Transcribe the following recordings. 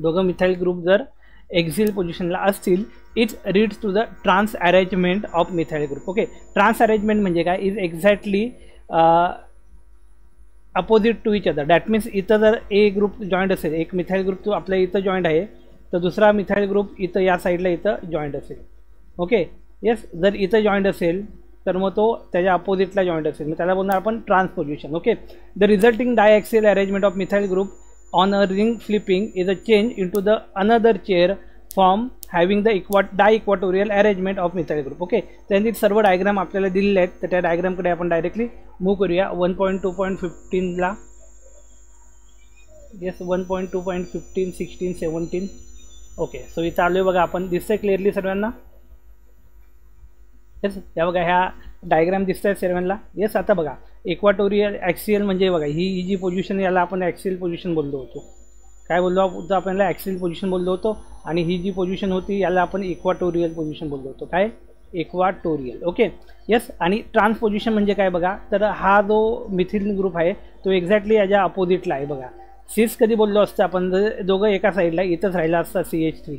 दोघं methyl group जर axial पोझिशनला असतील, it reads to the trans arrangement of methyl group. Okay, trans arrangement म्हणजे काय, is exactly opposite to each other. That means इथं जर ए ग्रुप जॉईंट असेल, एक मिथाइल ग्रुप तो आपल्या इथं जॉईंट आहे, तर दुसरा मिथाइल ग्रुप इथं या साईडला इथं जॉईंट असेल. ओके, येस, जर इथं जॉईंट असेल तर मग तो त्याच्या अपोजिटला जॉईंट असेल, मग त्याला बोलणार आपण transposition. Okay, the resulting diaxial arrangement of methyl group on a ring flipping is a change into the another chair form having the diequatorial arrangement of methyl group. Okay, त्यांनी सर्व डायग्राम आपल्याला दिलेले आहेत, तर त्या डायग्रामकडे आपण डायरेक्टली मूव्ह करूया. 1.2.15ला. Yes, 1.2.15, 16, 17. Okay, so इथं आलो आहे बघा आपण. दिसतंय क्लिअरली सर्वांना? येस, या बघा ह्या डायग्राम दिसत आहेत सर्वांना. येस, आता बघा इक्वाटोरियल ॲक्सियल म्हणजे बघा ही जी पोझिशन, याला आपण ॲक्सियल पोझिशन बोललो होतो. काय बोललो होतो आपण? याला ॲक्सियल पोझिशन बोललो होतो. आणि ही जी पोझिशन होती याला आपण इक्वाटोरियल पोझिशन बोललो होतो. काय? इक्वाटोरियल. Okay, yes. आणि ट्रान्सपोजिशन म्हणजे काय बघा, तर हा जो मिथिल ग्रुप आहे तो एक्झॅक्टली याच्या अपोजिटला आहे बघा. सिस कधी बोललो असतं आपण, जर दोघं एका साईडला इथंच राहिला असता CH3,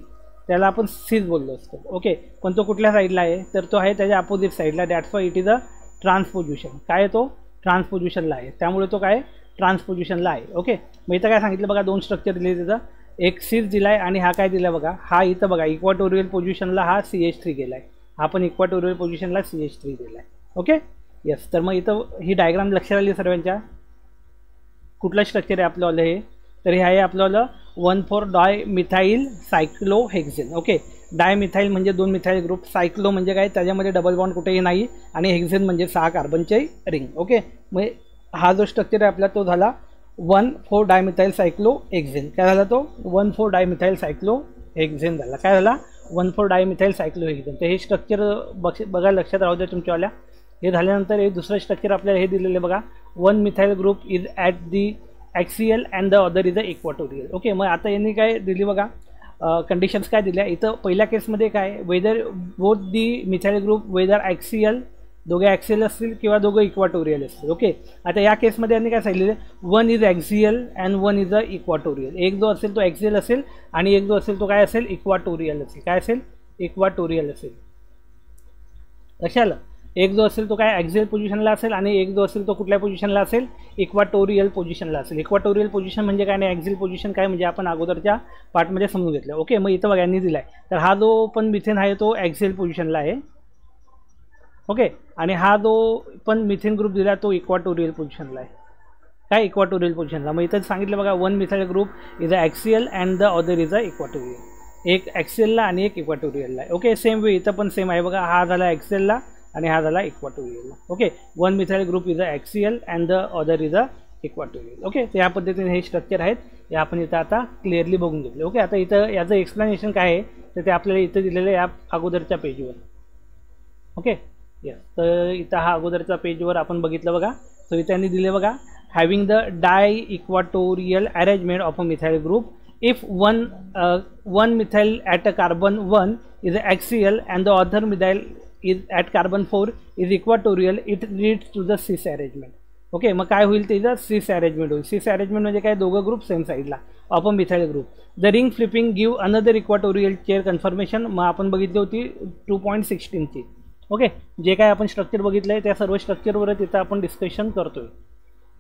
त्याला आपण सिस बोललो असतो. ओके, पण तो कुठल्या साईडला आहे, तर तो आहे त्याच्या अपोजिट साईडला. That's why it is a transposition. काय तो? ट्रान्सपोजिशनला आहे, त्यामुळे तो काय ट्रान्सपोजिशनला आहे. ओके, मग इथं काय सांगितलं बघा, दोन स्ट्रक्चर दिले तिथं. एक सिस दिला आहे आणि हा काय दिला बघा, हा इथं बघा इक्वाटोरियल पोझिशनला हा CH3 गेला आहे, हा पण इक्वाटोरियल पोझिशनला CH3 गेला आहे. Okay, yes. तर मग इथं ही डायग्राम लक्षात आली सर्वांच्या. कुठलं स्ट्रक्चर आहे आपलं हे, तर हे आहे आपलं 1,4-डायमिथाइल सायक्लोहेक्झेन. ओके, डायमिथाइल म्हणजे 2 मिथाइल ग्रुप, सायक्लो म्हणजे काय, त्याच्यामध्ये डबल बॉन्ड कुठेही नाही, आणि हेक्झेन म्हणजे 6 कार्बनचे रिंग. ओके, मग हा जो स्ट्रक्चर आहे आपला तो झाला 1,4-डायमिथाइल सायक्लोहेक्झेन. काय झाला तो? 1,4-डायमिथाइल सायक्लोहेक्झेन झाला. काय झाला? 1,4-डायमिथाइल सायक्लोहेक्झेन. तर हे स्ट्रक्चर बघा, लक्षात राहू द्या तुमच्यावाल्या. हे झाल्यानंतर हे दुसरं स्ट्रक्चर आपल्याला हे दिलेलं आहे बघा, 1 methyl group is at the axial and the other is a equatorial. Okay, मग आता यांनी काय दिली बघा, कंडिशन्स काय दिल्या इथं. पहिल्या केसमध्ये काय, whether both the methyl group whether axial, दोघे ॲक्सियल असतील किंवा दोघं इक्वाटोरियल असतील. ओके, आता या केसमध्ये यांनी काय सांगितलेलं, 1 is axial and 1 is a equatorial. एक जो असेल तो ॲक्सियल असेल आणि एक जो असेल तो काय असेल, इक्वाटोरियल असेल. काय असेल? इक्वाटोरियल असेल. लक्षात? एक जो असेल तो काय ॲक्सियल पोझिशनला असेल आणि एक जो असेल तो कुठल्या पोझिशनला असेल, इक्वाटोरियल पोझिशनला असेल. इक्वाटोरियल पोझिशन म्हणजे काय आणि ॲक्सियल पोझिशन काय म्हणजे आपण अगोदरच्या पार्टमध्ये समजून घेतलं. ओके, मग इथं बघा यांनी दिला आहे, तर हा जो पण मिथेन आहे तो ॲक्सियल पोझिशनला आहे. ओके, आणि हा जो पण मिथेन ग्रुप दिला तो इक्वाटोरियल पोझिशनला आहे. काय? इक्वाटोरियल पोझिशनला. मग इथं सांगितलं बघा, 1 methyl group is a axial and the other is a equatorial. एक ॲक्सियलला आणि एक इक्वाटोरियलला आहे. ओके, सेम वे इथं पण सेम आहे बघा, हा झाला ॲक्सियलला आणि हा झाला इक्वाटोरियलला. Okay, 1 methyl group is a axial and the other is a equatorial. Okay, तर या पद्धतीने हे स्ट्रक्चर आहेत, हे आपण इथं आता क्लिअरली बघून घेतले. ओके, आता इथं याचं एक्सप्लेनेशन काय आहे तर ते आपल्याला इथं दिलेलं आहे या अगोदरच्या पेजवर. Okay, yes. तर इथं हा अगोदरच्या पेजवर आपण बघितलं बघा. सो इथं त्यांनी दिले बघा, having the diequatorial arrangement of a methyl group if one methyl at a carbon 1 is axial and the other methyl is at carbon 4 is equatorial, it leads to the cis arrangement. Okay, मग काय होईल त्याचं सिस arrangement होईल. सिस arrangement म्हणजे काय, दोघं ग्रुप सेम साईडला of a methyl group. The ring flipping give another equatorial chair conformation. मग आपण बघितली होती 2.16ची. ओके, जे काय आपण स्ट्रक्चर बघितलं आहे त्या सर्व स्ट्रक्चरवर तिथं आपण डिस्कशन करतोय.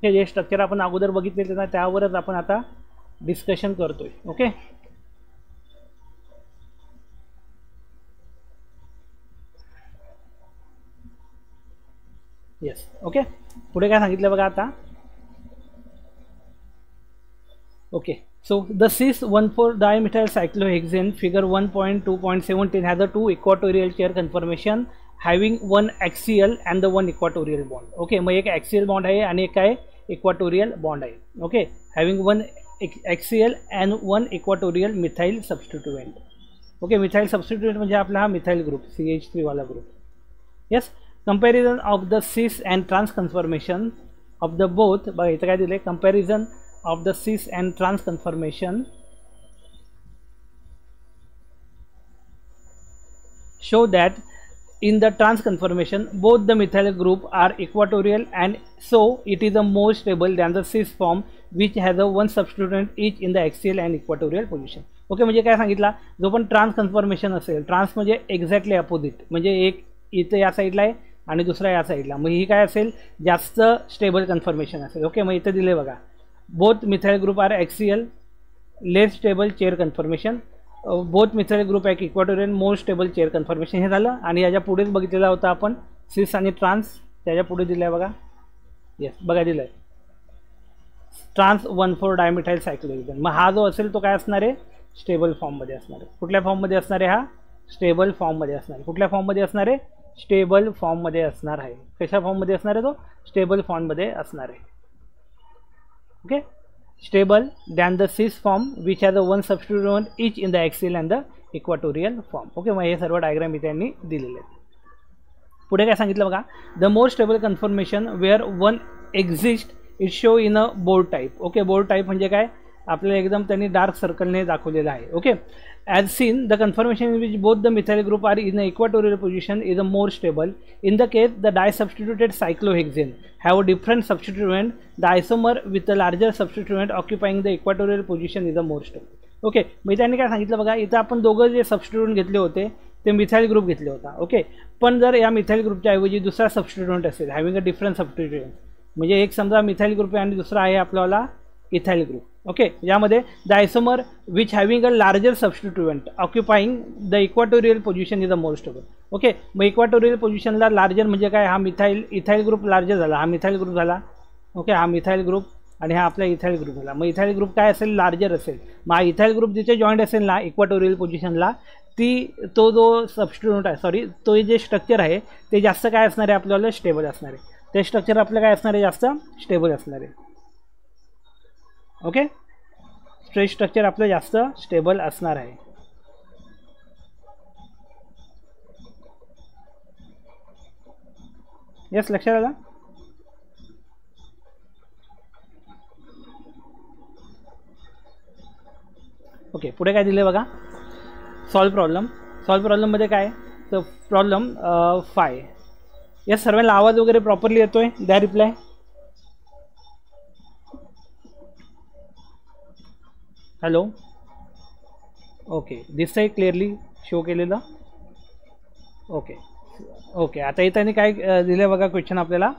हे जे स्ट्रक्चर आपण अगोदर बघितले ना त्यावरच आपण आता डिस्कशन करतोय. Okay, yes. ओके, पुढे काय सांगितलं बघा आता. Okay, so the cis 1,4-dimethyl cyclohexane figure 1.2.17 has the 2 equatorial chair conformation having one axial and the 1 equatorial bond. Okay, मग एक ॲक्सियल बॉन्ड आहे आणि एक काय इक्वाटोरियल बॉन्ड आहे. Okay, having one axial and 1 equatorial methyl substituent. Okay, methyl substituent म्हणजे आपला हा मिथाइल ग्रुप CH3 वाला group. Yes, comparison of the cis and trans conformation of the both. बघा इथं काय दिलं आहे, comparison of the cis and trans conformation show that in the trans conformation both the methyl group are equatorial and so it is a more stable than the cis form which has a one substituent each in the axial and equatorial position. Okay, म्हणजे काय सांगितलं, जो पण trans confirmation असेल, trans म्हणजे exactly opposite, म्हणजे एक इथं या साईडला आहे आणि दुसरा या साईडला, मग ही काय असेल, जास्त स्टेबल कन्फर्मेशन असेल. ओके, मग इथं दिले बघा, both methyl group are axial less stable chair conformation, both methyl group आहे equatorial more stable chair conformation. हे झालं. आणि याच्या पुढेच बघितलेला होता आपण सिस आणि ट्रान्स, त्याच्या पुढे दिलं आहे बघा, येस बघा दिलं आहे ट्रान्स 1,4 डायमिथाइल सायक्लोहेक्सेन. मग हा जो असेल तो काय असणार आहे, स्टेबल फॉर्ममध्ये असणार आहे. कुठल्या फॉर्ममध्ये असणार आहे, हा स्टेबल फॉर्ममध्ये असणार आहे. कुठल्या फॉर्ममध्ये असणार आहे, स्टेबल फॉर्ममध्ये असणार आहे. कशा फॉर्ममध्ये असणार आहे, तो स्टेबल फॉर्ममध्ये असणार आहे. Okay, stable than the cis form which has a one substitute each in the axial and the equatorial form. Okay, मग हे सर्व डायग्राम इथे त्यांनी दिलेले आहेत. पुढे काय सांगितलं बघा, the more stable conformation where one exist it show in a board type. Okay, board type म्हणजे काय, आपल्याला एकदम त्यांनी डार्क सर्कलने दाखवलेलं आहे. Okay, as seen the conformation in which both the methyl group are in a equatorial position is a more stable. In the case the disubstituted cyclohexane have a different substituent, the isomer with a larger substituent occupying the equatorial position is a more stable. Okay, मग त्यांनी काय सांगितलं बघा, इथं आपण दोघं जे substitute घेतले होते ते मिथाइल ग्रुप घेतले होता. ओके, पण जर या मिथाइल ग्रुपच्या ऐवजी दुसरा सबस्टिट्यूट असेल, हॅव्हिंग अ डिफरंट सबस्टिट्यूट, म्हणजे एक समजा मिथाइल ग्रुप आहे आणि दुसरा आहे आपल्याला इथाइल ग्रुप. ओके, यामध्ये the isomer which having a larger substituent occupying the equatorial position is a more stable. Okay, मग इक्वाटोरियल पोजिशनला लार्जर म्हणजे काय, हा इथाइल ग्रुप लार्जर झाला, हा मिथाइल ग्रुप झाला. ओके, हा मिथाइल ग्रुप आणि हा आपला इथाइल ग्रुप झाला. मग इथाइल ग्रुप काय असेल, लार्जर असेल. मग इथाइल ग्रुप जिथे जॉईंट असेल ना इक्वाटोरियल पोजिशनला, तो जो सबस्टिट्यूट आहे, सॉरी, तो जे स्ट्रक्चर आहे ते जास्त काय असणार आहे, आपल्याला स्टेबल असणार आहे. ते स्ट्रक्चर आपलं काय असणार आहे, जास्त स्टेबल असणार आहे. ओके, स्ट्रेच स्ट्रक्चर आपलं जास्त स्टेबल असणार आहे. यस, लक्षात आलं. ओके, पुढे काय दिले बघा, सॉल्व प्रॉब्लेम. सॉल्व प्रॉब्लेममध्ये काय, तर प्रॉब्लेम 5. यस, सर्वांना आवाज वगैरे प्रॉपरली येतोय, द्या रिप्लाय. हॅलो, ओके, दिसतंय क्लिअरली शो केलेलं. ओके ओके, आता इथं काय दिलं बघा क्वेश्चन आपल्याला,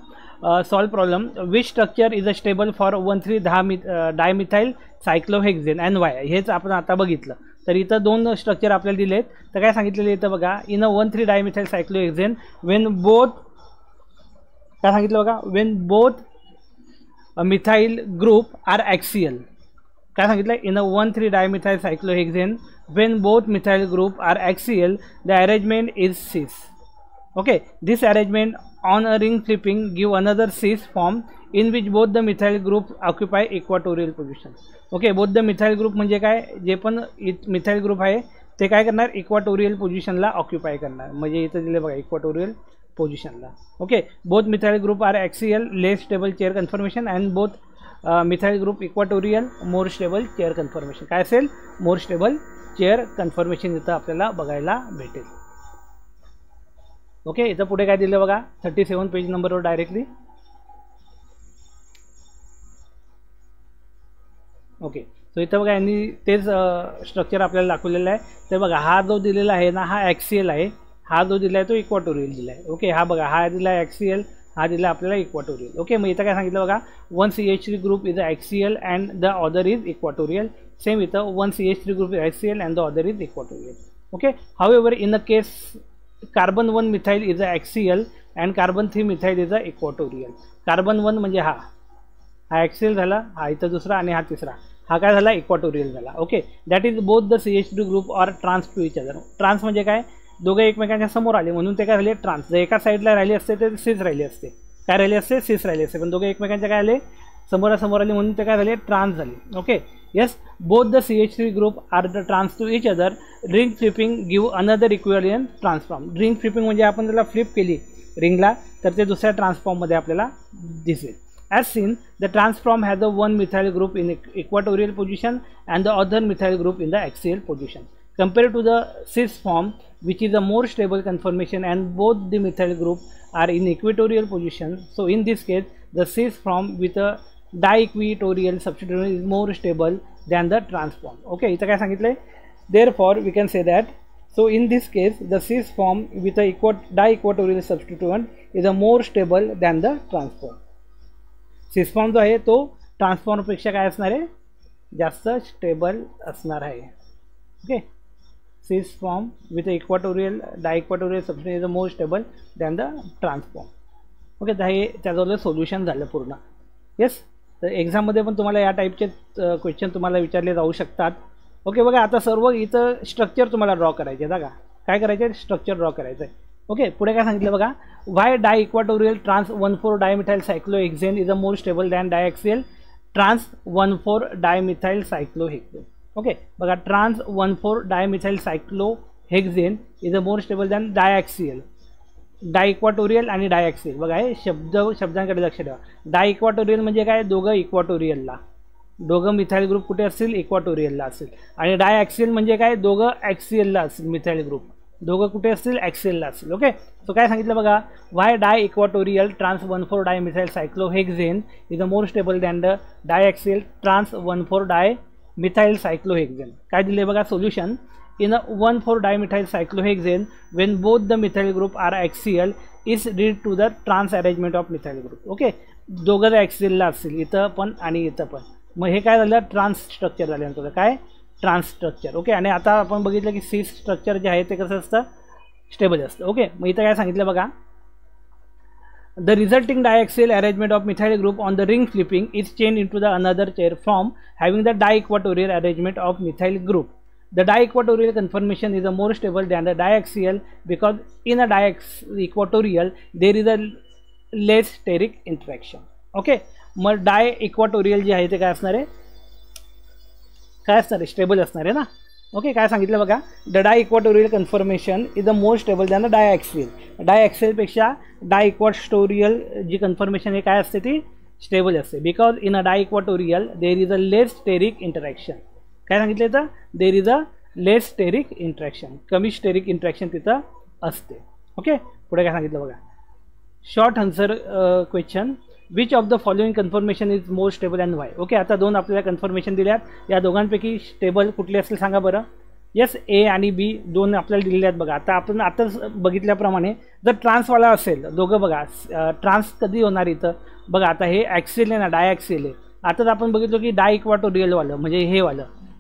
solve problem which structure is a stable for 1,3 dimethyl cyclohexane and why. हेच आपण आता बघितलं. तर इथं दोन स्ट्रक्चर आपल्याला दिलेत. तर काय सांगितलेलं इथं बघा, in a 1,3 dimethyl cyclohexane when both, काय सांगितलं बघा, when both methyl group are axial. काय सांगितलं, in a 1,3 dimethyl cyclohexane when both methyl group are axial the arrangement is cis. Okay, this arrangement on a ring flipping give another cis form in which both the methyl group occupy equatorial position. Okay, both the methyl group म्हणजे काय, जे पण methyl group आहे ते काय करणार, equatorial पोजिशनला occupy करणार. म्हणजे इथं दिले बघा इक्वाटोरियल पोजिशनला. Okay, both methyl group are axial less stable chair conformation and both methyl group equatorial more stable chair conformation. काय असेल, मोर स्टेबल चेअर कन्फर्मेशन इथं आपल्याला बघायला भेटेल. ओके, इथं पुढे काय दिलं बघा, 37 पेज नंबरवर डायरेक्टली. ओके, सो इथं बघा यांनी तेच स्ट्रक्चर आपल्याला दाखवलेलं आहे. तर बघा, हा जो दिलेला आहे ना, हा ॲक्सियल आहे, हा जो दिला आहे तो इक्वाटोरियल दिला आहे. ओके, हा बघा, हा दिला आहे ॲक्सियल, हा दिला आपल्याला इक्वाटोरियल. ओके, मग इथं काय सांगितलं बघा, 1 CH3 group is axial and the other is equatorial. Same इथं 1 CH3 group is axial and the other is equatorial. Okay, however in the case carbon 1 methyl is axial and carbon 3 methyl is equatorial. Carbon 1 म्हणजे हा axial झाला, हा इथं दुसरा आणि हा तिसरा, हा काय झाला, इक्वाटोरियल झाला. Okay, that is both the CH3 group or trans to each other. Trans म्हणजे काय, दोघे एकमेकांच्या समोर आले म्हणून ते काय झाले, ट्रान्स. जर एका साईडला राहिले असते तर सिस राहिली असते, काय राहिले असते, सिस राहिले असते. पण दोघे एकमेकांच्या काय आले, समोरासमोर आले म्हणून ते काय झाले, ट्रान्स झाले. Okay, yes, both the CH3 group are the trans to each other. Ring flipping give another equivalent trans form. Ring flipping म्हणजे आपण त्याला फ्लिप केली रिंगला तर ते दुसऱ्या ट्रान्सफॉर्ममध्ये आपल्याला दिसेल. As seen the transform has a 1 methyl group in equatorial position and the other methyl group in the axial position. Compared to the cis form, which is a more stable conformation and both the methyl group are in equatorial position. So in this case the cis form with a diequatorial substitution is more stable than the trans form. Okay, इथं काय सांगितलंय, therefore we can say that so in this case the cis form with a diequatorial substituent is a more stable than the trans form. cis form जो आहे तो transform पेक्षा काय असणार आहे, जास्त स्टेबल असणार आहे. Okay, cis form with equatorial diequatorial substitution is more stable than the trans form. Okay, तर हे त्याचं सोल्युशन झालं पूर्ण. येस, तर एक्झाममध्ये पण तुम्हाला या टाईपचे क्वेश्चन तुम्हाला विचारले जाऊ शकतात. ओके, बघा आता सर्व इथं स्ट्रक्चर तुम्हाला ड्रॉ करायचे. बघा काय करायचं आहे, स्ट्रक्चर ड्रॉ करायचं आहे. ओके, पुढे काय सांगितलं बघा, why diequatorial trans 1,4 dimethyl cyclohexane is a more stable than diaxial trans 1,4 dimethyl cyclohexane. Okay, बघा trans 1,4 dimethyl cyclohexane is a more stable than diaxial. Diequatorial आणि डायॲक्सियल, बघा हे शब्दांकडे लक्ष ठेवा. डायइक्वाटोरियल म्हणजे काय, दोघं इक्वाटोरियलला, दोघं मिथाइल ग्रुप कुठे असतील, इक्वाटोरियलला असेल. आणि डायॲक्सियल म्हणजे काय, दोघं ॲक्सियलला असतील. मिथाइल ग्रुप दोघं कुठे असतील, ॲक्सियलला असतील. ओके, तो काय सांगितलं बघा, why diequatorial trans 1,4 dimethyl cyclohexane is a more stable than the diaxial trans 1,4 dimethyl cyclohexane. काय दिले बघा solution, in a 1,4 dimethyl cyclohexane when both the methyl group are axial is lead to the trans arrangement of methyl group. Okay, दोघं ॲक्सियलला असतील, इथं पण आणि इथं पण. मग हे काय झालं, ट्रान्स स्ट्रक्चर झाल्यानंतर काय, ट्रान्स स्ट्रक्चर. ओके, आणि आता आपण बघितलं की सी स्ट्रक्चर जे आहे ते कसं असतं, स्टेबल असतं. ओके, मग इथं काय सांगितलं बघा, the resulting diaxial arrangement of methyl group on the ring flipping is changed into the another chair from having the diequatorial arrangement of methyl group. The diequatorial conformation is a more stable than the diaxial because in a diequatorial there is a less steric interaction. Okay, मग डायइक्वाटोरियल जे आहे ते काय असणार आहे, काय असणार आहे, स्टेबल असणार आहे ना. ओके, काय सांगितलं बघा, the diequatorial conformation is the more stable than the diaxial. डायॲक्सियलपेक्षा डायइक्वाटोरियल जी कन्फर्मेशन आहे काय असते, ती स्टेबल असते. Because in a diequatorial there is a less steric interaction. काय सांगितलं तर, there is a less steric interaction, कमी स्टेरिक इंट्रॅक्शन तिथं असते. ओके, पुढे काय सांगितलं बघा, short answer question, which of the following conformation is more stable and why. Okay, आता दोन आपल्याला कन्फर्मेशन दिल्यात, या दोघांपैकी स्टेबल कुठले असतील सांगा बरं. येस, ए आणि बी दोन आपल्याला दिलेले आहेत. बघा आता आपण आताच बघितल्याप्रमाणे जर ट्रान्सवाला असेल, दोघं बघा ट्रान्स कधी होणार इथं, बघा आता हे ॲक्सियल आहे ना, डायॲक्सियल आहे. आताच आपण बघितलं की डायइक्वाटोरियलवालं म्हणजे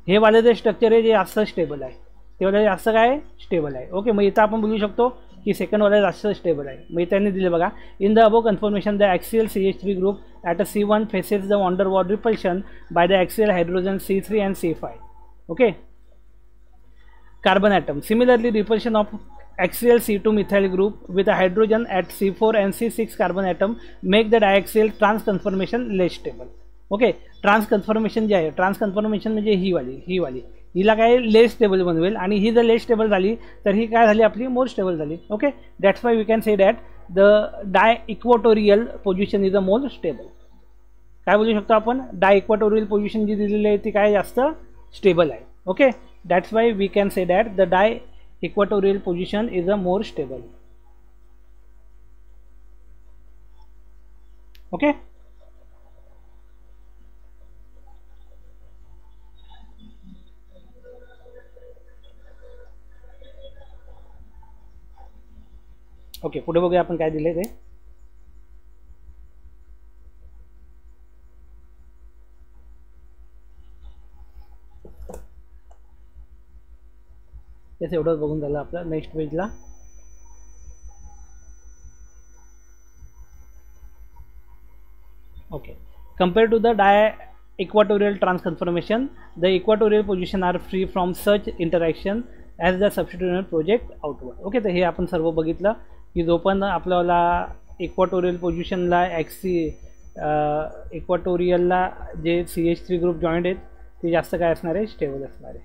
हे वालं जे स्ट्रक्चर आहे जे जास्त स्टेबल आहे, ते वालं जास्त काय स्टेबल आहे. ओके, मग इथं आपण बोलू शकतो की सेकंडवाला जास्त स्टेबल आहे. मग त्यांनी दिले बघा, in the above conformation the axial CH3 group at a C1 faces the van der Waals repulsion by the axial hydrogen C3 and C5. Okay, carbon atom similarly repulsion of axial C2 methyl group with a hydrogen at C4 and C6 carbon atom make the diaxial trans conformation less stable. Okay, trans conformation जे आहे, trans confirmation म्हणजे ही वाली हिला काय लेस stable बनवेल, आणि ही जर लेस stable झाली तर ही काय झाली, आपली मोर स्टेबल झाली. Okay, that's why we can say that the diequatorial position is a more stable. काय बोलू शकतो आपण, डायइक्वाटोरियल पोझिशन जी दिलेली आहे ती काय जास्त स्टेबल आहे. Okay, that's why we can say that the diequatorial position is a more stable. Okay, okay, पुढे बघूया आपण काय दिले ते. तेच एवढंच बघून झालं आपलं. नेक्स्ट पेजला okay, compare to the diequatorial trans conformation the equatorial position are free from such interaction as the substitution project outward. Okay, तर हे आपण सर्व बघितलं की जो पण आपल्याला इक्वाटोरियल पोझिशनला इक्वाटोरियलला जे CH3 ग्रुप जॉईंट आहेत ते जास्त काय असणार आहे, स्टेबल असणार आहे.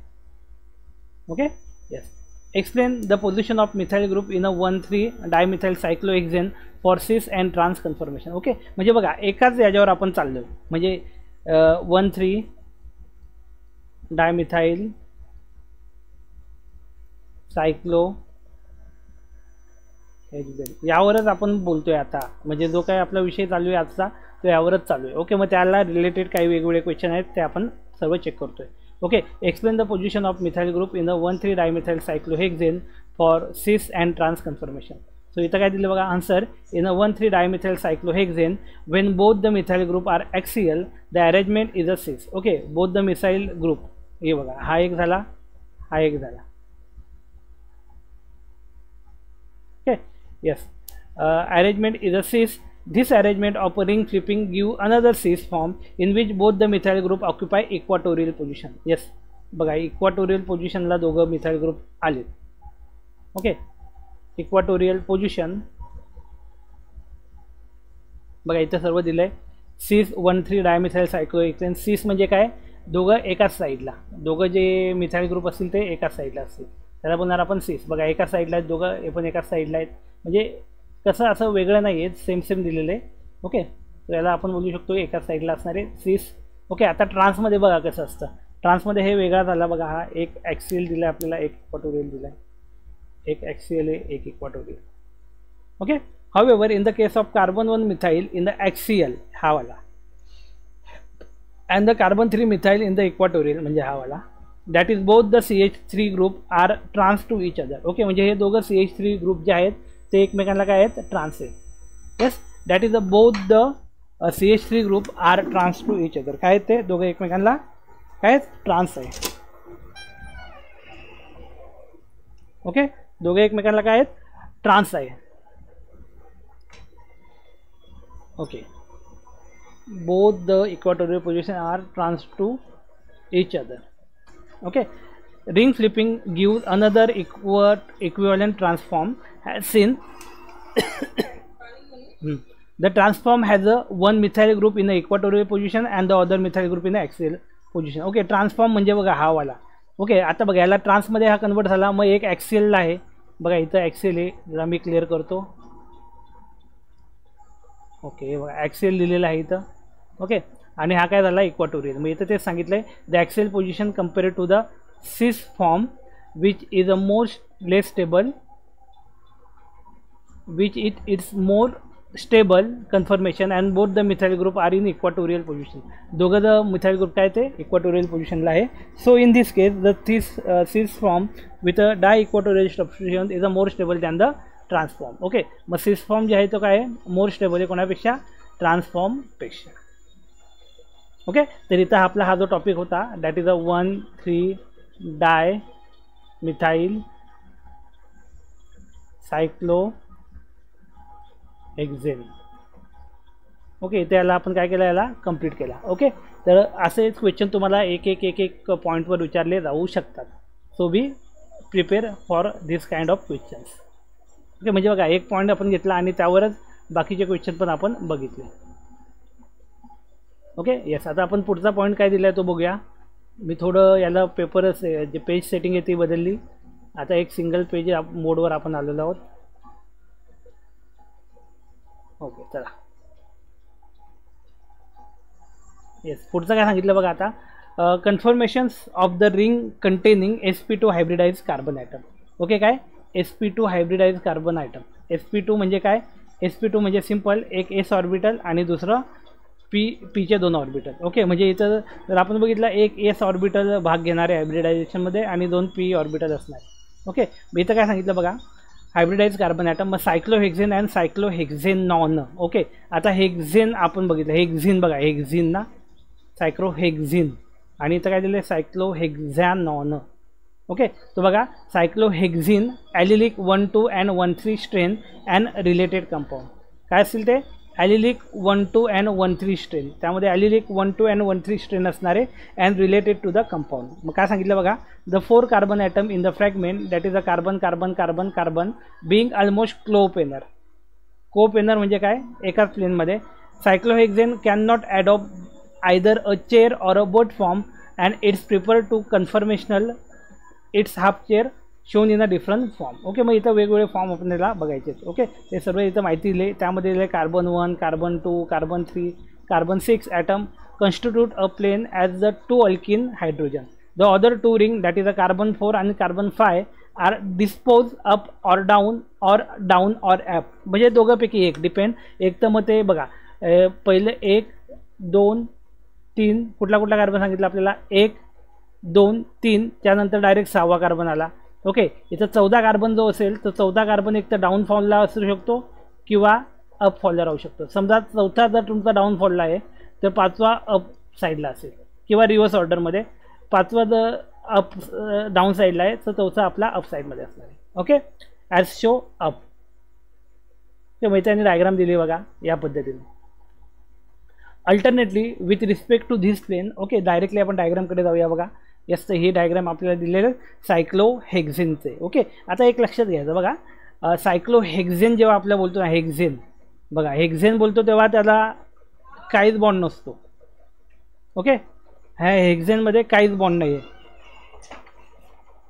Okay, yes, explain the position of methyl group in a 1,3 dimethyl cyclohexane for cis and trans conformation. Okay, म्हणजे बघा एकाच याच्यावर आपण चाललो, म्हणजे 1,3 डायमिथाइल सायक्लो हेक्झेन यावरच आपण बोलतोय आता, म्हणजे जो काय आपला विषय चालू आहे आजचा तो यावरच चालू आहे. ओके, मग त्याला रिलेटेड काही वेगवेगळे क्वेश्चन आहेत ते आपण सर्व चेक करतोय. Okay, explain the position of methyl group in the dimethyl cyclohexane for cis and trans conformation. So इथं काय दिलं बघा answer, in a dimethyl cyclohexane when both the methyl group are axial the arrangement is a cis. Okay, both the methyl group, हे बघा हा एक झाला, हा एक झाला. Okay, yes, arrangement is a cis. This arrangement of ring flipping give another cis form in which both the methyl group occupy equatorial position. Yes, बघा equatorial पोझिशनला दोघं मिथाइल ग्रुप आले. ओके, इक्वाटोरियल पोझिशन बघा इथं सर्व दिलंय. सिस 1,3-डायमिथाइल सायक्लोहेक्झेन. सिस म्हणजे काय, दोघं एकाच साईडला, दोघं जे मिथाइल ग्रुप असतील ते एकाच साईडला असतील, त्याला बोलणार आपण सिस. बघा एकाच साईडला आहेत दोघं, हे पण एकाच साईडला आहेत, म्हणजे कसं असं वेगळं नाही आहे, सेम सेम दिलेलं आहे. ओके, तर याला आपण बोलू शकतो एकाच साईडला असणारे सिस. ओके, आता ट्रान्समध्ये बघा कसं असतं, ट्रान्समध्ये हे वेगळा झाला बघा, हा एक ॲक्सियल दिला आपल्याला, एक इक्वाटोरियल दिला आहे, एक ॲक्सियल आहे एक equatorial. Okay, however in the case of carbon 1 methyl in the axial हा वाला and the carbon 3 methyl in the equatorial म्हणजे हा वाला, that is both the CH3 group are trans to each other. Okay, म्हणजे हे दोघं CH3 group जे आहेत ते एकमेकांना काय आहेत, ट्रान्स आहेत. Yes, that is the both the CH3 group are trans to each other. काय ते दोघं एकमेकांना काय ट्रान्स आहे. ओके, दोघे एकमेकांना काय आहेत, ट्रान्स आहे. Okay, both the equatorial position are trans to each other. Okay, ring flipping gives another equivalent transform as seen. The transform has a one methyl group in the equatorial position and the other methyl group in the axial position. Okay, transform म्हणजे बघा हा वाला. Okay, आता बघा याला ट्रान्समध्ये हा convert झाला, मग एक ॲक्सियलला आहे बघा, इथं ॲक्सियल आहे, जरा मी क्लिअर करतो. ओके, बघा ॲक्सियल दिलेला आहे इथं. ओके, आणि हा काय झाला इक्वाटोरियल. मग इथं तेच सांगितलं आहे, the axial position compared to the cis form which is a most less stable, which it's more stable conformation and both the methyl group are in equatorial position. दोघं द मिथाइल ग्रुप काय ते equatorial पोझिशनला आहे. So in this case the cis form with a diequatorial substitution is a more stable than the trans form. Okay, मग cis form जे आहे तो काय आहे, मोर स्टेबल आहे कोणापेक्षा, ट्रान्सफॉर्मपेक्षा. ओके, तर इथं आपला हा जो टॉपिक होता that is a dimethyl cyclohexane. Okay, इथे याला आपण काय केलं, याला कंप्लीट केला. ओके, तर असे क्वेश्चन तुम्हाला एक एक एक एक पॉईंटवर विचारले जाऊ शकतात. So be prepare for this kind of questions. Okay, म्हणजे बघा एक पॉईंट आपण घेतला आणि त्यावरच बाकीचे क्वेश्चन पण आपण बघितले. ओके, येस, आता आपण पुढचा पॉईंट काय दिला आहे तो बघूया. मी थोडं याला पेपरच जे पेज सेटिंग आहे ती बदलली, आता एक सिंगल पेज मोडवर आपण आलेलो आहोत. ओके, चला येस, पुढचं काय सांगितलं बघा आता, conformations of the ring containing sp2 hybridize carbon atom. Okay, काय sp2 hybridize carbon item. sp2 म्हणजे काय, sp2 म्हणजे सिम्पल एक s ऑर्बिटल आणि दुसरं पीचे 2 ऑर्बिटल. ओके, म्हणजे इथं जर आपण बघितलं एक s ऑर्बिटल भाग घेणारे हायब्रिडायझेशनमध्ये आणि 2 p ऑर्बिटल असणार. ओके, मग इथं काय सांगितलं बघा, हायब्रिडाइज कार्बन ॲटम, मग सायक्लोहेक्झेन अँड सायक्लोहेक्झेनॉन. ओके, आता हेक्झेन आपण बघितलं, हेक्झिन बघा, हेक्झिन ना सायक्लोहेक्झिन, आणि इथं काय दिलं सायक्लोहेक्झॅनॉन. ओके, तो बघा cyclohexene allylic 1,2 and 1,3 strain and related compound. काय असतील ते, ॲलिलिक 1,2 अँड 1,3 स्ट्रेन, त्यामध्ये ॲलिलिक 1,2 अँड 1,3 स्ट्रेन असणारे and related to the compound. मग काय सांगितलं बघा, the 4 carbon atom in the fragment that is a carbon carbon carbon carbon being almost coplanar. Coplanar म्हणजे काय, एकाच प्लेनमध्ये. Cyclohexane can not adopt either a chair or a boat form and it's prefer to conformational it's half chair shown in a different form. Okay, मग इथं वेगवेगळे form आपल्याला बघायचे. Okay, ते सर्व इथं माहिती दिले, त्यामध्ये दिले carbon 1, carbon 2, carbon 3, carbon 6 atom constitute a plane as the 2 alkene hydrogen. The other two ring that is a carbon 4 आणि carbon 5 are dispose up or down or up, म्हणजे दोघांपैकी एक डिपेंड. एक तर मग ते बघा पहिले 1 2 3 कुठला कुठला कार्बन सांगितलं आपल्याला 1 2 3, त्यानंतर डायरेक्ट 6वा कार्बन आला. ओके, इथं 14 कार्बन जो असेल तर 14 कार्बन एक तर डाऊन फॉलला असू शकतो किंवा अप फॉलला राहू शकतो. समजा चौथा जर तुमचा डाऊन फॉलला आहे तर 5वा अप साईडला असेल किंवा रिव्हर्स ऑर्डरमध्ये. 5वा जर अप डाऊन साईडला आहे तर चौथा आपला अप साईडमध्ये असणार आहे. Okay, as show up. ते माहिती त्यांनी डायग्राम दिली बघा या पद्धतीने. Alternately with respect to this plane. Okay, directly आपण डायग्रामकडे जाऊया बघा. यस, तर ही डायग्राम आपल्याला दिलेलं सायक्लोहेक्झेनचे. ओके, आता एक लक्षात घ्यायचं बघा, सायक्लोहेक्झेन जेव्हा आपल्याला बोलतो ना हेक्झेन, बघा हेक्झेन बोलतो तेव्हा त्याला काहीच बॉन्ड नसतो. ओके, ह्या हेक्झेनमध्ये काहीच बॉन्ड नाही आहे,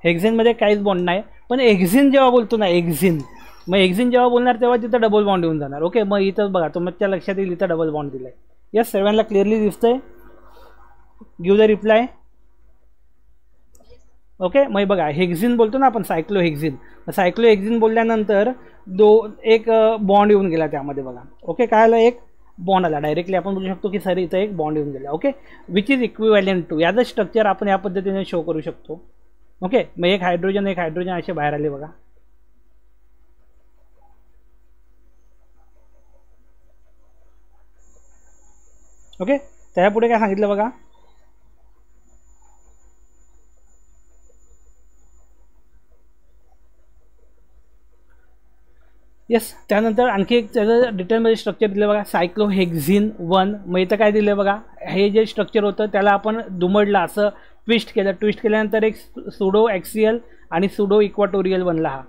हेक्झेनमध्ये काहीच बॉन्ड नाही. पण एक्झिन जेव्हा बोलतो ना एक्झिन, मग एक्झिन जेव्हा बोलणार तेव्हा तिथं डबल बॉन्ड येऊन जाणार. ओके, मग इथं बघा तुमच्या लक्षात येईल इथं डबल बॉन्ड दिला आहे. यस, सर्वांना क्लिअरली दिसतंय? Give the reply. ओके, मग बघा हेक्झिन बोलतो ना आपण सायक्लोहेक्झिन, सायक्लोहेक्झिन बोलल्यानंतर एक बॉन्ड येऊन गेला त्यामध्ये बघा. ओके, काय आलं, एक बॉन्ड आला. डायरेक्टली आपण बोलू शकतो की सर इथं एक बॉन्ड येऊन गेला. Okay, which is equivalent to, याचं स्ट्रक्चर आपण या पद्धतीने शो करू शकतो. ओके, मग एक हायड्रोजन असे बाहेर आले बघा. ओके, त्यापुढे काय सांगितलं बघा, यस, त्यानंतर आणखी एक त्याचं डिटेलमध्ये स्ट्रक्चर दिलं बघा, सायक्लोहेक्झिन 1. मग इथं काय दिलं बघा, हे जे स्ट्रक्चर होतं त्याला आपण दुमडलं, असं ट्विस्ट केल्यानंतर एक सुडो ॲक्सियल आणि सुडो इक्वाटोरियल बनला हा.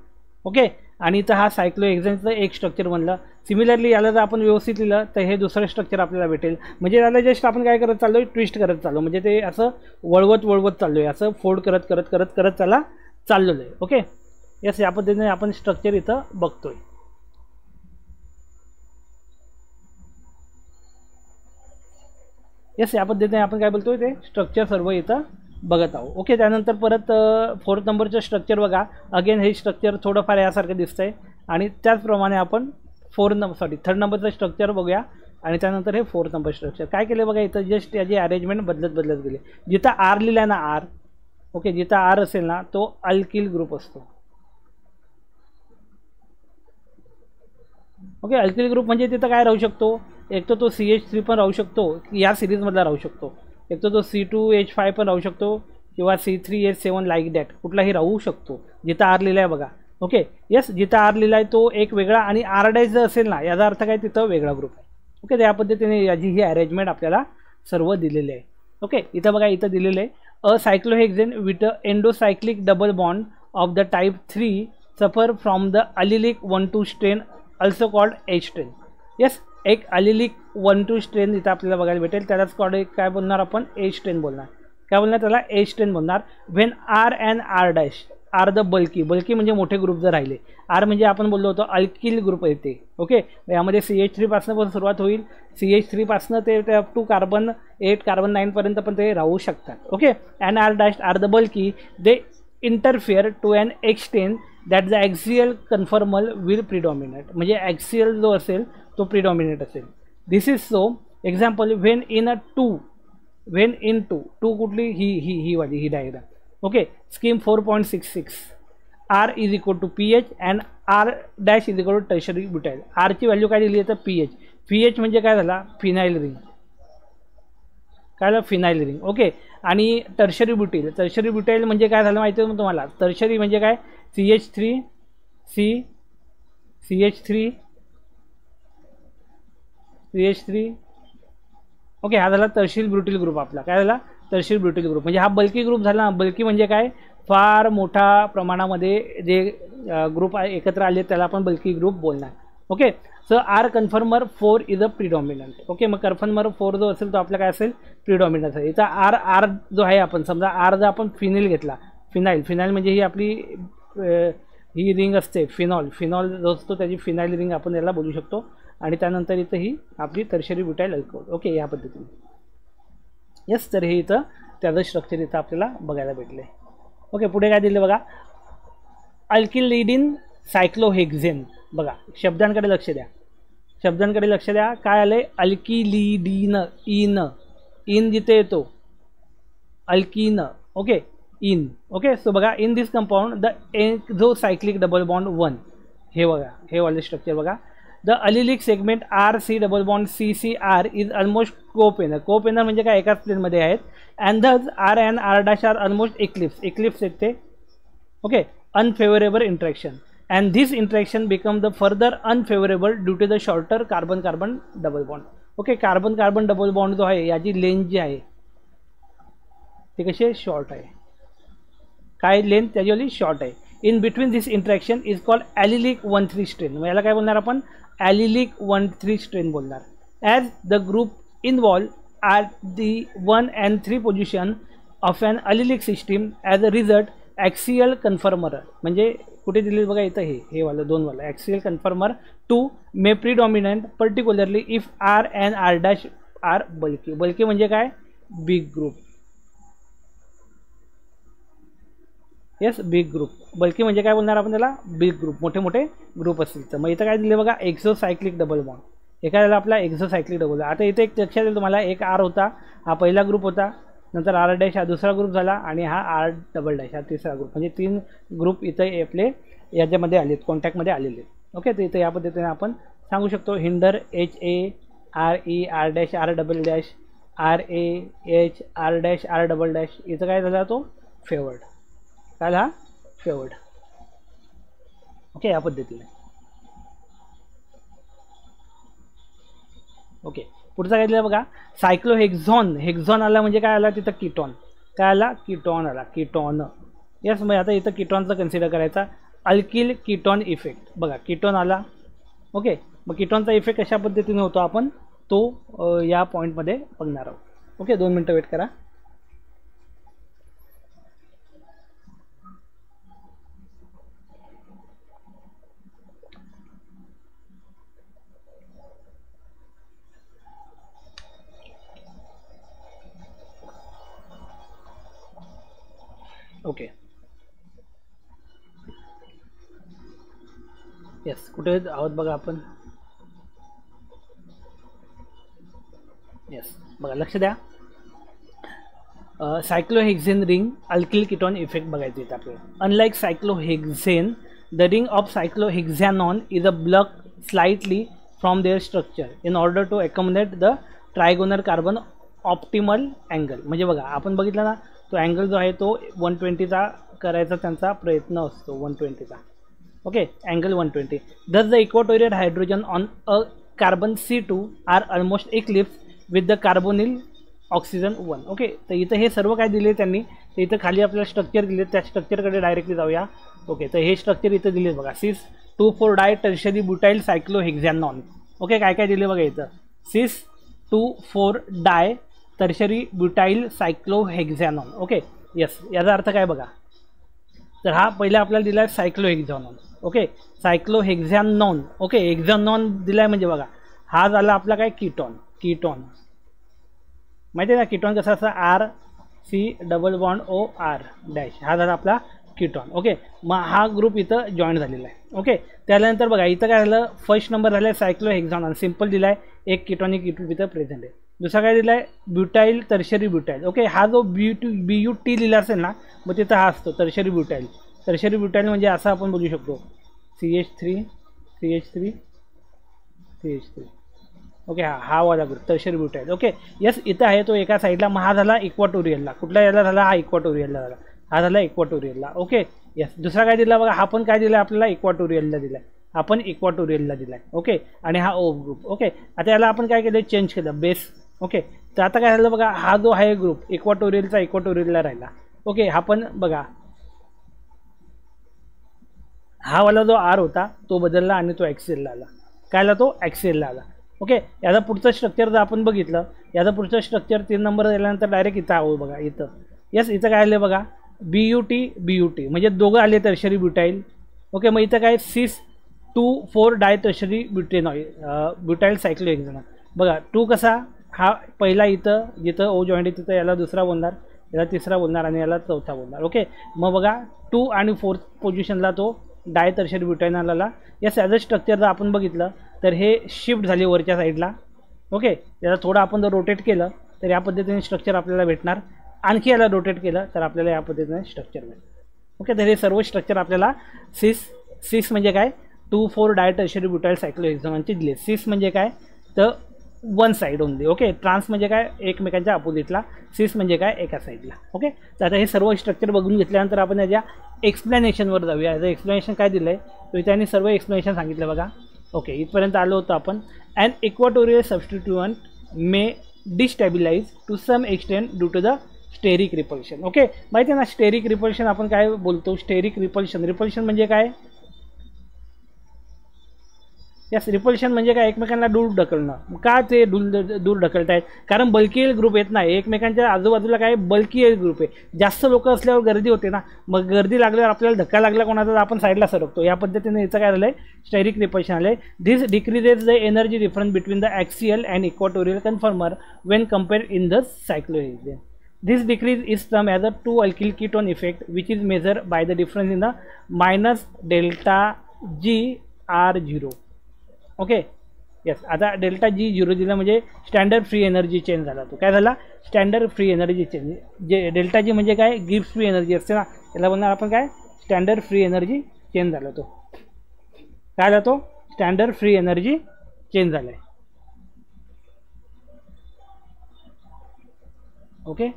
ओके, आणि इथं हा सायक्लोहेक्झेनचं एक स्ट्रक्चर बनलं. सिमिलरली याला जर आपण व्यवस्थित लिहिलं तर हे दुसरं स्ट्रक्चर आपल्याला भेटेल. म्हणजे याला जस्ट आपण काय करत चाललो आहे, ट्विस्ट करत चाललो, म्हणजे ते असं वळवत चाललो आहे, असं फोल्ड करत त्याला चाललेलं आहे. ओके, यस, या पद्धतीने आपण स्ट्रक्चर इथं बघतोय. यस, या पद्धतीने आपण काय बोलतोय ते स्ट्रक्चर सर्व इथं बघत आहोत. ओके, त्यानंतर परत 4th नंबरचं स्ट्रक्चर बघा. अगेन हे स्ट्रक्चर थोडंफार यासारखं दिसतंय आणि त्याचप्रमाणे आपण 3rd नंबरचं स्ट्रक्चर बघूया. आणि त्यानंतर हे 4th नंबर स्ट्रक्चर काय केलं बघा, इथं जस्ट याची अरेंजमेंट बदलत गेली. जिथं आर लिहिला ना आर, ओके, जिथं आर असेल ना तो अल्किल ग्रुप असतो. ओके, अल्किल ग्रुप म्हणजे तिथं काय राहू शकतो, एक तर तो CH3 पण राहू शकतो, या सिरीजमधला राहू शकतो, एक तर तो C2H5 पण राहू शकतो किंवा C3H7 लाईक दॅट कुठलाही राहू शकतो जिथं आर लिहिला आहे बघा. ओके, यस, जिथं आर लिहिला आहे तो एक वेगळा आणि आर डॅश जर असेल ना याचा अर्थ काय तिथं वेगळा ग्रुप आहे. ओके, त्या पद्धतीने याची ही अरेंजमेंट आपल्याला सर्व दिलेली आहे. ओके, इथं बघा इथं दिलेलं आहे, a cyclohexane with endocyclic double bond of the type 3 suffer from the allylic 1,2 strain also called H strain. Yes, एक अलिलिक 1,2 स्ट्रेन इथं आपल्याला बघायला भेटेल, त्यालाच काय बोलणार आपण, H स्ट्रेन बोलणार. काय बोलणार त्याला, H स्ट्रेन बोलणार. When R and R dash R the bulky म्हणजे मोठे ग्रुप जर राहिले, आर म्हणजे आपण बोललो होतो अल्किल ग्रुप येते. ओके, यामध्ये CH3 पासून पण सुरुवात होईल, CH3 पासून ते अप टू कार्बन 8 कार्बन 9 पर्यंत पण ते राहू शकतात. Okay, and R dash R the bulky they interfere to an extent that the axial conformal will predominate, म्हणजे ॲक्सियल जो असेल तो प्रिडॉमिनेट असेल. This is so example when in 2 कुठली ही वाली ही diagram. Okay, scheme 4.66 R is equal to PH and R dash is equal to tertiary butyl. आरची व्हॅल्यू काय दिली आहे तर PH म्हणजे काय झाला, फिनाईल रिंग, काय झालं, फिनाईल रिंग. ओके, आणि टर्शरी ब्युटाईल म्हणजे काय झालं माहिती आहे तुम्हाला, टर्शरी म्हणजे काय, CH3 ओके, हा झाला टर्शियल ब्युटिल ग्रुप आपला, काय झाला टर्शियल ब्युटिल ग्रुप. म्हणजे हा बल्की ग्रुप झाला. बल्की म्हणजे काय, फार मोठ्या प्रमाणामध्ये जे ग्रुप एकत्र आले त्याला आपण बल्की ग्रुप बोलणार. Okay, so R conformer 4 is a predominant. Okay, मग कन्फर्मर 4 जो असेल तो आपला काय असेल, प्रिडॉमिनंट असेल. इथं आर जो आहे, आपण समजा आर जर आपण फिनाईल घेतला, फिनाईल म्हणजे ही आपली ही रिंग असते, फिनॉल जो असतो त्याची फिनाईल रिंग आपण याला बोलू शकतो. आणि त्यानंतर इथं ही आपली टर्शरी ब्युटाईल अल्कोहोल. ओके, या पद्धतीने. यस, तर हे इथं त्याचं स्ट्रक्चर इथं आपल्याला बघायला भेटले. ओके, पुढे काय दिले बघा, अल्किलिडिन सायक्लोहेक्झेन. बघा शब्दांकडे लक्ष द्या, शब्दांकडे लक्ष द्या. काय आलंय, अल्किलिडिन, इन जिथे येतो alkyne, okay, in. Okay, so बघा, in this compound the exocyclic double bond 1, हे बघा, हे वाले स्ट्रक्चर बघा. The allylic segment RC double bond CCR is almost coplanar. Coplanar म्हणजे काय, एकाच प्लेनमध्ये आहेत. अँड दस R and R' are almost eclipse आहेत ते. Okay, unfavourable interaction, and this interaction become the further unfavourable due to the shorter carbon carbon double bond. Okay, carbon carbon double bond जो आहे याची लेंथ जी आहे ते कशी short आहे, काय लेंथ त्याच्यावाली शॉर्ट आहे. In between this interaction is called allylic 1,3 strain. मग याला काय बोलणार आपण, ॲलिलिक 1,3 स्ट्रेन बोलणार. As the group involve are the 1 and 3 position of an allylic system. As a result axial conformer, म्हणजे कुठे दिले बघा इथं, हे वालं 2 वालं axial conformer 2 may predominant particularly if R and R' are bulky. Bulky म्हणजे काय, big group. Yes, big group. Bulky म्हणजे काय बोलणार आपण त्याला, बिग ग्रुप, मोठे मोठे ग्रुप असतील. तर मग इथं काय दिले बघा, एक्झोसायक्लिक डबल बॉन्ड. एका वेळेला आपला एक्झोसायक्लिक डबल. आता इथे एक लक्षात येईल तुम्हाला, एक R होता, हा पहिला ग्रुप होता, नंतर R' हा दुसरा ग्रुप झाला, आणि हा R" हा तिसरा ग्रुप. म्हणजे 3 ग्रुप इथं आपले याच्यामध्ये आलेत, कॉन्टॅक्टमध्ये आलेले. ओके, तर इथं या पद्धतीने आपण सांगू शकतो. Hinder HA RE R' R"RA H R' R". इथं काय झाला, तो फेवर्ड. काय हा फेवर्ड. ओके, या पद्धतीने. ओके, पुढचा काय दिला बघा, सायक्लोहेक्झॉन. हेक्झॉन आला म्हणजे काय आला तिथं, कीटॉन. काय आला, कीटॉन आला, कीटॉन. यस, मग आता इथं कीटॉनचा कन्सिडर करायचा. Alkyl ketone effect. बघा कीटॉन आला. ओके, मग कीटॉनचा इफेक्ट कशा पद्धतीने होतो आपण तो या पॉईंटमध्ये बघणार आहोत. ओके, 2 मिनटं वेट करा. ओके, येस, कुठे आहोत बघा आपण. येस, बघा लक्ष द्या. Cyclohexane ring alkyl ketone effect बघायचे आहेत आपल्याला. Unlike cyclohexane, the ring of cyclohexanone is a block slightly from their structure in order to accommodate the trigonal carbon optimal angle. म्हणजे बघा आपण बघितलं ना, तो अँगल जो आहे तो 120चा करायचा त्यांचा प्रयत्न असतो, 120चा. Okay, angle 120. Thus the equatorial hydrogen on a carbon C2 are almost eclipse with the carbonyl oxygen 1. Okay, तर इथं हे सर्व काय दिले त्यांनी, तर इथं खाली आपल्याला स्ट्रक्चर दिले, त्या स्ट्रक्चरकडे डायरेक्टली जाऊया. ओके, तर हे स्ट्रक्चर इथं दिले बघा, 6,2,4 डाय टर्शरी ब्युटाइल सायक्लोहेक्झॅनॉन. ओके, काय काय दिले बघा इथं, 6,2,4 डाय tertiary butyl cyclohexanone. Okay, yes, याचा अर्थ काय बघा, तर हा पहिला आपल्याला दिला आहे सायक्लोहेक्झॅनॉन. ओके, सायक्लोहेक्झॅनॉन. ओके, हेक्झॅनॉन दिला आहे म्हणजे बघा हा झाला आपला काय, कीटॉन. कीटॉन माहिती आहे ना, कीटॉन कसा असं RC⸻OR', हा झाला आपला कीटॉन. ओके, मग हा ग्रुप इथं जॉईन झालेला आहे. ओके, त्यानंतर बघा इथं काय झालं, फर्स्ट नंबर झाला आहे सायक्लोहेक्झॅनॉन, सिम्पल दिला आहे, एक कीटॉनिक ग्रुप इथं प्रेझेंट आहे. दुसरा काय दिला आहे, ब्युटाइल टर्शरी ब्युटाइल. ओके, हा जो BUT लिहिला असेल ना, मग तिथं हा असतो टर्शरी ब्युटाइल. टर्शरी ब्युटाइल म्हणजे असं आपण बोलू शकतो, CH3 CH3 CH3. ओके, हा वाला group tertiary butyl. Okay, yes, इथं आहे तो एका साईडला. मग हा झाला इक्वाटोरियलला. कुठला याला झाला, हा इक्वाटोरियलला झाला, हा झाला इक्वाटोरियलला. ओके, यस, दुसरा काय दिला बघा, हा पण काय दिला आपल्याला, इक्वाटोरियलला दिला, आपण इक्वाटोरियलला दिला आहे. ओके, आणि हा O ग्रुप. ओके, आता याला आपण काय केलं, चेंज केलं, बेस. ओके, तर आता काय झालं बघा, हा जो आहे ग्रुप इक्वाटोरियलचा इक्वाटोरियलला राहिला. ओके, हा पण बघा हा वाला जो R होता तो बदलला आणि तो ॲक्सिलला आला. काय आला, तो ॲक्सिलला आला. ओके, याचा पुढचं स्ट्रक्चर जर आपण बघितलं, याचा पुढचं स्ट्रक्चर 3 नंबर झाल्यानंतर डायरेक्ट इथं आहो बघा, इथं. यस, इथं काय आलं बघा, BUT म्हणजे दोघं आले टर्शरी ब्युटाइल. ओके, मग इथं काय 6,2,4 डाय टर्शरी ब्युटाइल सायक्लोहेक्झॅनॉन. बघा 2 कसा, हा पहिला इथं जिथं O जॉईंट आहे तिथं याला दुसरा बोलणार, याला तिसरा बोलणार आणि याला चौथा बोलणार. ओके, मग बघा 2 आणि 4th पोझिशनला तो डाय टर्शियरी ब्युटायनॉल आला. यस, ॲज अ स्ट्रक्चर जर आपण बघितलं तर हे शिफ्ट झाले वरच्या साईडला. ओके, याला थोडं आपण जर रोटेट केलं तर या पद्धतीने स्ट्रक्चर आपल्याला भेटणार. आणखी याला रोटेट केलं तर आपल्याला या पद्धतीने स्ट्रक्चर भेटेल. ओके, तर हे सर्व स्ट्रक्चर आपल्याला सिस म्हणजे काय 2,4 डाय टर्शियरी ब्युटाइल सायक्लोहेक्झॅनॉनचे दिले. सिस म्हणजे काय तर one side only. Okay, trans म्हणजे काय एकमेकांच्या अपोजिटला, सिस म्हणजे काय एका साईडला. ओके, तर आता हे सर्व स्ट्रक्चर बघून घेतल्यानंतर आपण याच्या एक्सप्लेनेशनवर जाऊया. याचं एक्सप्लेनेशन काय दिलं आहे तर त्यांनी सर्व एक्सप्लेनेशन सांगितलं बघा. ओके, इथपर्यंत आलो होतो आपण. And equatorial substituent may destabilize to some extent due to the steric repulsion. Okay, माहिती आहे ना स्टेरिक रिपल्शन आपण काय बोलतो. स्टेरिक रिपल्शन म्हणजे काय. यस, रिपल्शन म्हणजे काय एकमेकांना दूर ढकलणं. का ते दूर ढकलत आहेत कारण बल्की एल ग्रुप येत नाही एकमेकांच्या आजूबाजूला. काय बल्की एल ग्रुप आहे, जास्त लोक असल्यावर गर्दी होते ना, मग गर्दी लागल्यावर आपल्याला धक्का लागला कोणाचा तर आपण साईडला सरकतो. या पद्धतीने याचं काय झालं आहे स्टेरिक रिपल्शन आलं आहे. This decreases the energy difference between the axial and equatorial conformer when compared in the cyclohexane. This decrease is termed as a 2-alkyl ketone effect, which is measured by the difference in the minus delta G(R0). Okay, yes, आता delta G0 दिला म्हणजे standard free energy change झाला. तो काय झाला standard free energy change. जे delta G म्हणजे काय गिब्स फ्री एनर्जी असते ना, त्याला बोलणार आपण काय स्टँडर्ड फ्री एनर्जी चेंज झाला. तो काय झाला तो स्टँडर्ड फ्री एनर्जी चेंज झाला आहे. Okay,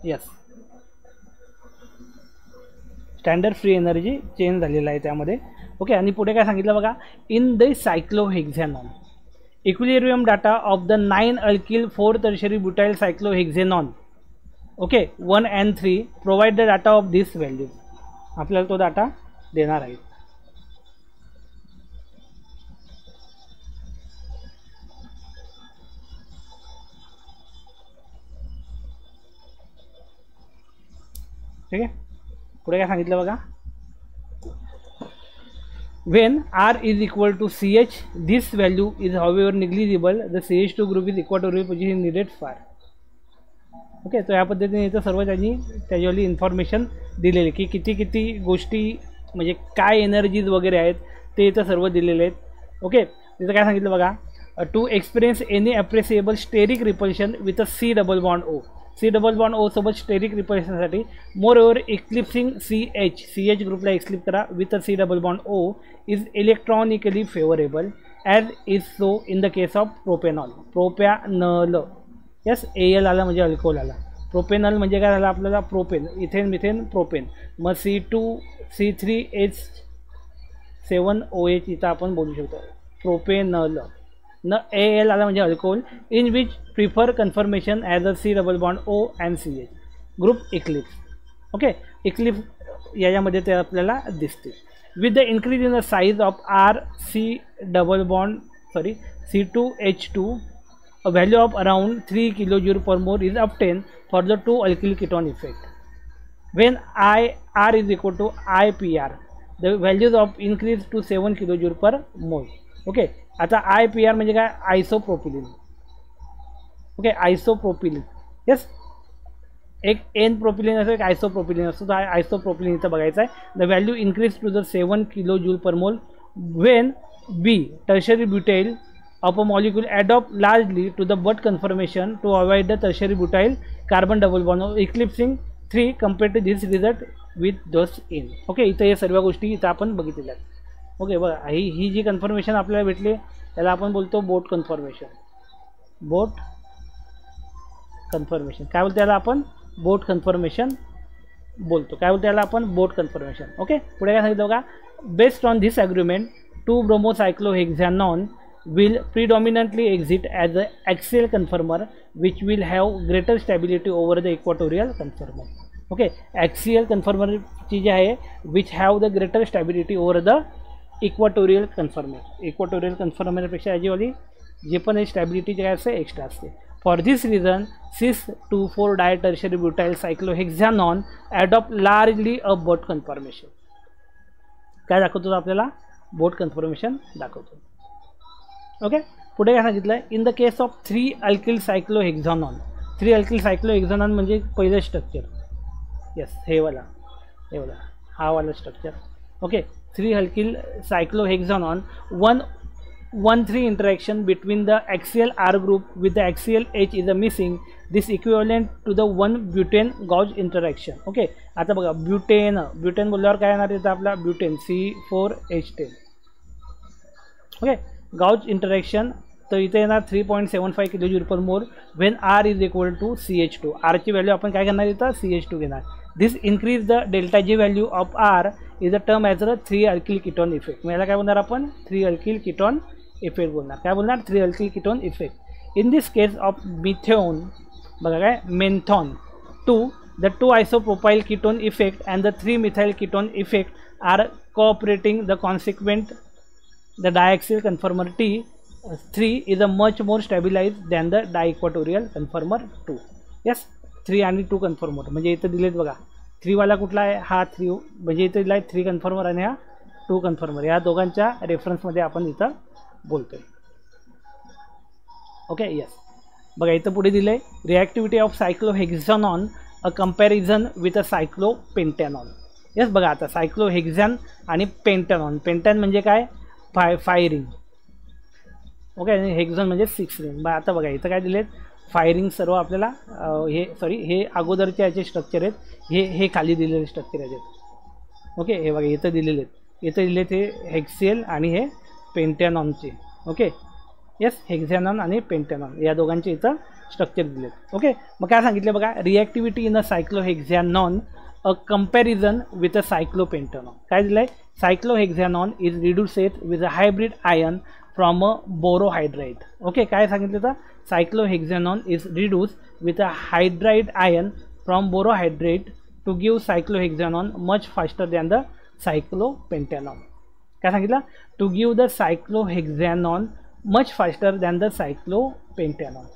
yes, standard free energy change झालेला आहे त्यामध्ये. ओके, आणि पुढे काय सांगितलं बघा. In the cyclohexanone equilibrium data of the 9 alkyl 4 tertiary butyl cyclohexanone. Okay, 1 and 3 provide the data of this value. आपल्याला तो डाटा देणार आहे. ठीक आहे, पुढे काय सांगितलं बघा. when R is equal to CH, this value is however negligible. The CH2 group is equatorial position needed far. Okay, तर या पद्धतीने इथं सर्व त्यांनी त्याच्यावरली इन्फॉर्मेशन दिलेली की किती गोष्टी म्हणजे काय एनर्जीज वगैरे आहेत ते इथं सर्व दिलेले आहेत. ओके, तिथं काय सांगितलं बघा. To experience any appreciable steric repulsion with a C double bond O. C double bond O सोबत स्टेरिक रिपल्शनसाठी मोर ओव्हर एक्लिप्सिंग CH ग्रुपला एक्सलिप करा with a C double bond O is electronically favourable as is so in the case of propanol. Yes, AL आला म्हणजे alcohol आला. Propanol म्हणजे काय झालं आपल्याला प्रोपेन, इथेन मिथेन प्रोपेन. मग C2C3H7OH इथं आपण बोलू शकतो प्रोपेनॉल. न AL आला म्हणजे alcohol in which prefer conformation as a C double bond O and CH group eclipse. Okay, eclipse याच्यामध्ये ते आपल्याला दिसते. With the increase in the size of C2H2 a value of around 3 kJ per mole is obtained for the 2-alkyl ketone effect. When R is equal to IPR, the values of increase to 7 kJ per mole. Okay, आता IPR म्हणजे काय isopropylene. Okay, isopropylene. Yes, एक n propylene असतो एक isopropylene असतो. तर isopropylene इथं बघायचं आहे. The value increase to the 7 kJ per mole when B tertiary butyl of a molecule adopt largely to the butt conformation to avoid the tertiary butyl carbon double bond eclipsing 3 compared to this result with those in. Okay, इथं हे सर्व गोष्टी इथं आपण बघितलेल्या आहेत. Okay, बघा ही जी confirmation आपल्याला भेटली त्याला आपण बोलतो बोट कन्फर्मेशन. बोट कन्फर्मेशन काय बोलतो याला आपण बोट कन्फर्मेशन बोलतो. काय बोलतो याला आपण बोट कन्फर्मेशन. ओके, पुढे काय सांगितलं बघा. Based on this agreement 2 bromocyclohexanone will predominantly exist as an axial conformer which will have greater stability over the equatorial conformer. Okay, axial conformer ची जे आहे which have the greater stability over the equatorial conformer. equatorial conformer पेक्षा याची जे पण आहे stability जे असते एक्स्ट्रा असते. For this reason, cis-2,4 ditertiary butyl cyclohexanone adopt largely a boat conformation. काय दाखवतो आपल्याला बोट कन्फर्मेशन दाखवतो. ओके, पुढे काय सांगितलं आहे, in the case of 3 alkyl cyclohexanone. 3 alkyl cyclohexanone म्हणजे पहिलं स्ट्रक्चर, येस हे वाला हा वाला structure. Okay, 3 alkyl cyclohexanone 1,1,3 interaction between the axial R group with the axial H is missing. This equivalent to the 1 butane gauge interaction. Okay, आता बघा butane बोलल्यावर काय येणार इथं आपला butane C4H10. Okay, gauge interaction तर इथे येणार 3.75 kJ/mol when R is equal to CH2. R ची व्हॅल्यू आपण काय करणार इथं CH2 घेणार. This increase the delta G value of R is a term as a 3 alkyl ketone effect. मग याला काय बोलणार आपण 3 अल्किल कीटोन इफेक्ट बोलणार. काय बोलणार 3 alkyl ketone effect. In this case of methane बघा काय मेन्थॉन 2 the 2 isopropyl ketone effect and the 3 methyl ketone effect are cooperating. The consequent the diaxial conformer T3 is a much more stabilized than the diequatorial conformer 2. yes 3 आणि 2 conformer म्हणजे इथं दिलेत बघा. 3 वाला कुठला आहे हा 3 म्हणजे इथं दिला आहे 3 कन्फॉर्मर आणि हा 2 कन्फॉर्मर. या दोघांच्या रेफरन्समध्ये आपण इथं बोलतोय. ओके यस बघा इथं पुढे दिले reactivity of cyclohexanone a comparison with a cyclopentanone. Yes बघा आता सायक्लोहेक्झॅन आणि पेंटॅनॉन. पेंटॅन म्हणजे काय 5 रिंग. ओके आणि हेक्झॉन म्हणजे 6 रिंग. बघा आता बघा इथं काय दिलेत 5 रिंग सर्व आपल्याला हे अगोदरचे याचे स्ट्रक्चर आहेत. हे खाली दिलेले स्ट्रक्चर आहेत. ओके हे बघा इथं दिलेले आहेत. इथं दिलेत हे हेक्सियल आणि हे पेंटॅनॉनचे. ओके यस हेक्झॅनॉन आणि पेंटॅनॉन या दोघांचे इथं स्ट्रक्चर दिलेत. ओके मग काय सांगितलं बघा reactivity in a cyclohexanone a comparison with a cyclopentanone. काय दिलं आहे cyclohexanone is reduced with a hybrid ion from a borohydride. Okay काय सांगितलं तर cyclohexanon is reduced with a hydride ion from borohydride to give cyclohexanon much faster than the cyclopentanone. काय सांगितलं to give the cyclohexanon much faster than the cyclopentanone.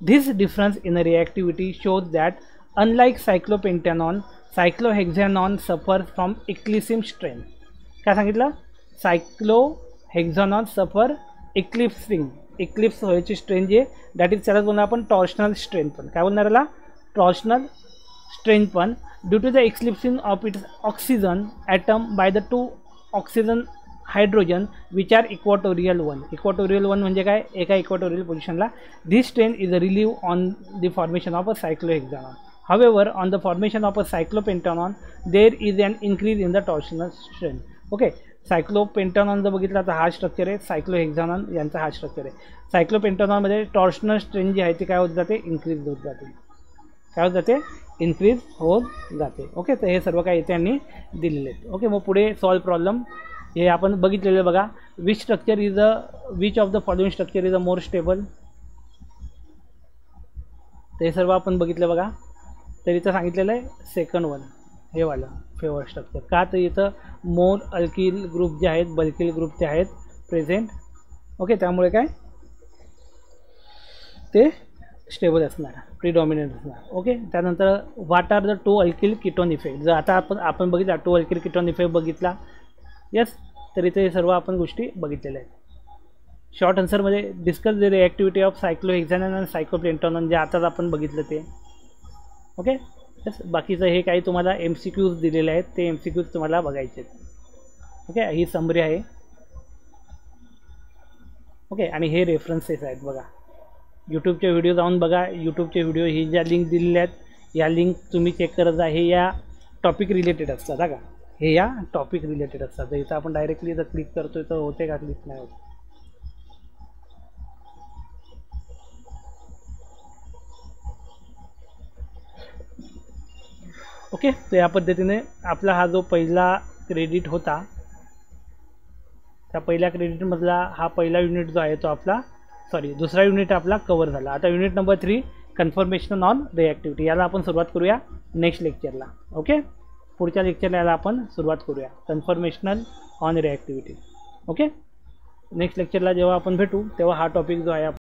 This difference in the reactivity shows that unlike cyclopentanone, cyclohexanon suffers from eclipsing strain. काय सांगितलं cyclohexanon suffer eclipse व्हायची strain जी that is त्यालाच बोलणार आपण torsional strain. पण काय बोलणार याला टॉर्शनल स्ट्रेन पण due to the eclipsing of its oxygen atom by the 2 oxygen hydrogen which are equatorial 1. Equatorial 1 म्हणजे काय एका इक्वाटोरियल पोझिशनला. This strain is a relieve on the formation of a cyclohexanone. However, on the formation of a cyclopentanone, there is an increase in the torsional strain. Okay, सायक्लोपेंटॅनॉन जर बघितला तर हा structure आहे. सायक्लोहेक्झॅनॉन यांचा हा स्ट्रक्चर आहे. सायक्लोपेंटॅनॉनमध्ये टॉर्शनल स्ट्रेन जी आहे ती काय होत जाते इन्क्रीज होत जाते. काय होत जाते इन्क्रीज होत जाते. ओके तर हे सर्व काय इथे यांनी दिलेले आहेत. ओके मग पुढे सॉल्व प्रॉब्लेम हे आपण बघितलेलं बघा. Which of the following structure is a more stable. ते सर्व आपण बघितलं बघा. तर इथं सांगितलेलं आहे सेकंड वन हे वाला फेवर स्ट्रक्चर. का तर इथं मोर अल्किल ग्रुप जे आहेत बल्किल ग्रुप ते आहेत प्रेझेंट. ओके त्यामुळे काय ते स्टेबल असणार प्रिडॉमिनंट असणार. ओके त्यानंतर what are the 2 alkyl ketone effect. जर आता आपण बघितला 2 अल्किल कीटोन इफेक्ट बघितला यस तर इथे सर्व आपण गोष्टी बघितलेल्या आहेत. शॉर्ट आन्सरमध्ये discuss the reactivity of cyclohexanone आणि सायक्लोपेंटॅनॉन जे आताच आपण बघितलं ते. ओके यस बाकीचं हे काही तुम्हाला MCQs दिलेले आहेत ते MCQs तुम्हाला बघायचे आहेत. ओके ही समरी आहे. ओके आणि हे रेफरन्सेस आहेत बघा. यूट्यूबचे व्हिडिओ जाऊन बघा. यूट्यूबचे व्हिडिओ ही ज्या लिंक दिलेल्या आहेत या लिंक तुम्ही चेक करत जा. हे या टॉपिक रिलेटेड असतात का हे या टॉपिक रिलेटेड असतात. तर इथं आपण डायरेक्टली जर क्लिक करतोय तर होते का क्लिक नाही होत. ओके तर या पद्धतीने आपला हा जो पहिला क्रेडिट होता त्या पहिल्या क्रेडिटमधला हा पहिला युनिट जो आहे तो आपला दुसरा युनिट आपला कवर झाला. आता युनिट नंबर 3 कन्फर्मेशन ऑन रिॲक्टिव्हिटी याला आपण सुरुवात करूया नेक्स्ट लेक्चरला. ओके पुढच्या लेक्चरला याला आपण सुरुवात करूया कन्फर्मेशनल ऑन रिॲक्टिव्हिटी. ओके नेक्स्ट लेक्चरला जेव्हा आपण भेटू तेव्हा हा टॉपिक जो आहे